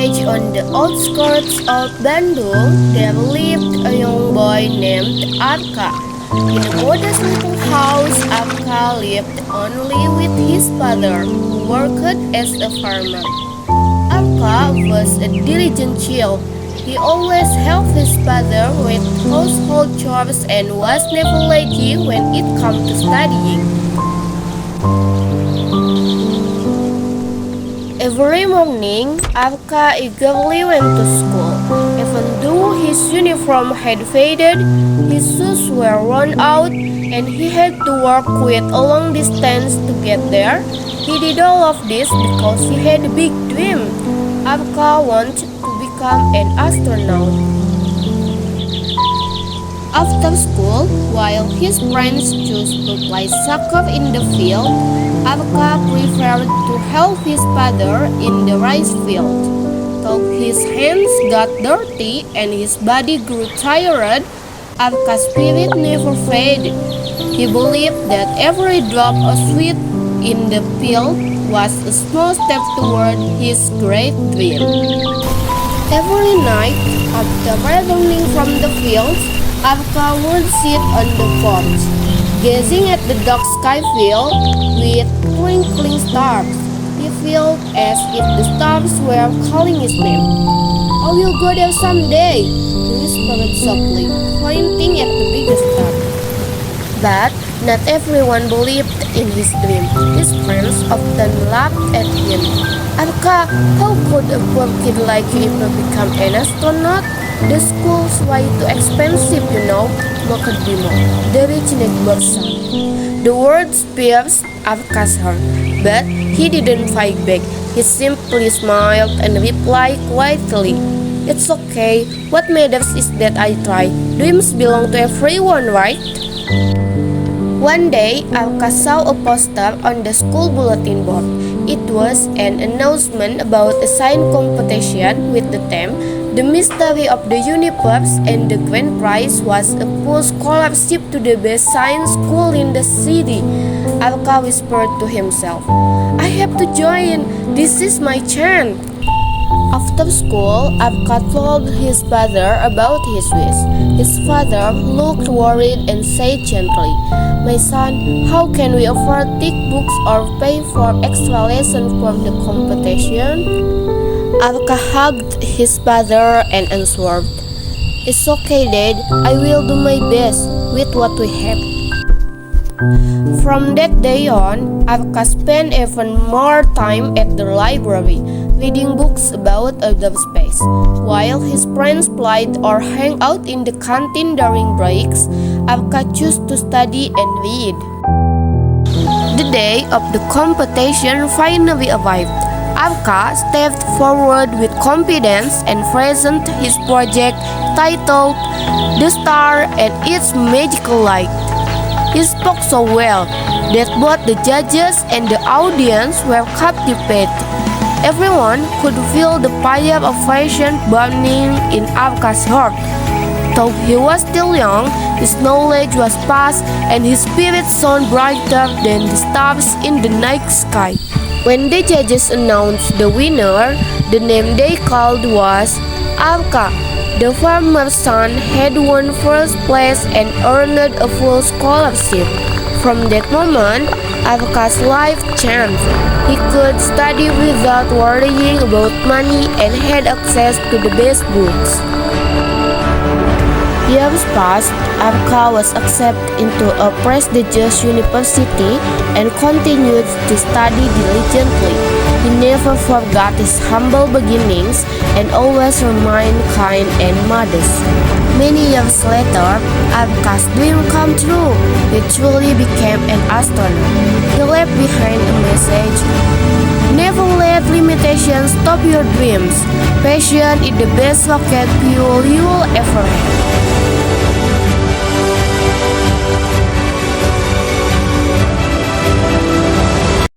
village on the outskirts of Bandung, there lived a young boy named Arka. In a modest little house, Arka lived only with his father, who worked as a farmer. Arka was a diligent child. He always helped his father with household chores and was never lazy when it came to studying. Every morning, Arka eagerly went to school. Even though his uniform had faded, his shoes were worn out, and he had to walk quite a long distance to get there, he did all of this because he had a big dream. Arka wanted to become an astronaut. After school, while his friends chose to play soccer in the field, Arka preferred to help his father in the rice field. Though his hands got dirty and his body grew tired, Arka's spirit never faded. He believed that every drop of sweat in the field was a small step toward his great dream. Every night, after returning from the fields, Arka would sit on the porch, gazing at the dark sky filled with twinkling stars. He felt as if the stars were calling his name. "I will go there someday," he whispered softly, pointing at the biggest star. But not everyone believed in his dream. His friends often laughed at him. "Arka, how could a poor kid like you ever become an astronaut? The school's way too expensive, you know," mocked Bimo, the rich neighbor's son. The words pierced Arka's heart, but he didn't fight back. He simply smiled and replied quietly, "It's okay. What matters is that I try. Dreams belong to everyone, right?" One day, Arka saw a poster on the school bulletin board. It was an announcement about a science competition with the theme "The Mystery of the Universe," and the grand prize was a full scholarship to the best science school in the city. Arka whispered to himself, "I have to join. This is my chance." After school, Arka told his father about his wish. His father looked worried and said gently, "My son, how can we afford thick books or pay for extra lessons for the competition?" Arka hugged his father and answered, "It's okay, Dad. I will do my best with what we have." From that day on, Arka spent even more time at the library, reading books about outer space. While his friends played or hung out in the canteen during breaks, Arka chose to study and read. The day of the competition finally arrived. Arka stepped forward with confidence and presented his project titled "The Star and Its Magical Light." He spoke so well that both the judges and the audience were captivated. Everyone could feel the fire of passion burning in Arka's heart. Though he was still young, his knowledge was vast and his spirit shone brighter than the stars in the night sky. When the judges announced the winner, the name they called was Arka. The farmer's son had won first place and earned a full scholarship. From that moment, Arka's life changed. He could study without worrying about money and had access to the best books. Years passed, Arka was accepted into a prestigious university and continued to study diligently. He never forgot his humble beginnings and always remained kind and modest. Many years later, Arka's dream came true. He truly became an astronaut. He left behind a message: "Never let limitations stop your dreams. Passion is the best rocket fuel you will ever have."